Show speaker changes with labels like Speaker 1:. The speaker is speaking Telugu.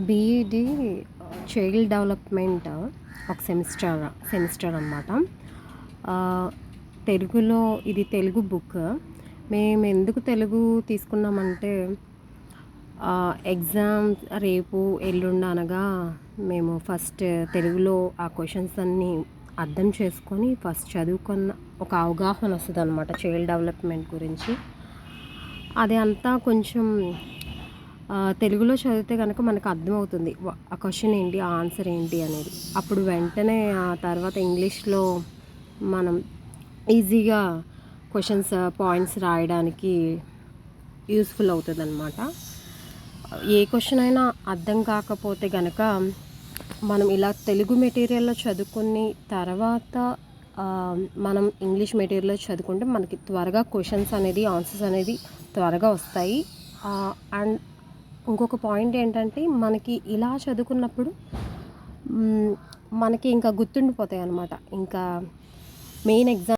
Speaker 1: బీఈడీ చైల్డ్ డెవలప్మెంట్ ఒక సెమిస్టర్ అనమాట. తెలుగులో ఇది తెలుగు బుక్. మేము ఎందుకు తెలుగు తీసుకున్నామంటే ఎగ్జామ్ రేపు ఎల్లుండి అనగా మేము ఫస్ట్ తెలుగులో ఆ క్వశ్చన్స్ అన్నీ అర్థం చేసుకొని ఫస్ట్ చదువుకున్న ఒక అవగాహన వస్తుంది అనమాట చైల్డ్ డెవలప్మెంట్ గురించి. అది అంతా కొంచెం తెలుగులో చదివితే కనుక మనకు అర్థమవుతుంది ఆ క్వశ్చన్ ఏంటి, ఆ ఆన్సర్ ఏంటి అనేది. అప్పుడు వెంటనే ఆ తర్వాత ఇంగ్లీష్లో మనం ఈజీగా క్వశ్చన్స్ పాయింట్స్ రాయడానికి యూస్ఫుల్ అవుతుంది అనమాట. ఏ క్వశ్చన్ అయినా అర్థం కాకపోతే కనుక మనం ఇలా తెలుగు మెటీరియల్లో చదువుకుని తర్వాత మనం ఇంగ్లీష్ మెటీరియల్లో చదువుకుంటే మనకి త్వరగా క్వశ్చన్స్ అనేది ఆన్సర్స్ అనేది త్వరగా వస్తాయి. అండ్ ఇంకొక పాయింట్ ఏంటంటే మనకి ఇలా చదువుకున్నప్పుడు మనకి ఇంకా గుర్తుండిపోతాయి అన్నమాట. ఇంకా మెయిన్ ఎగ్జామ్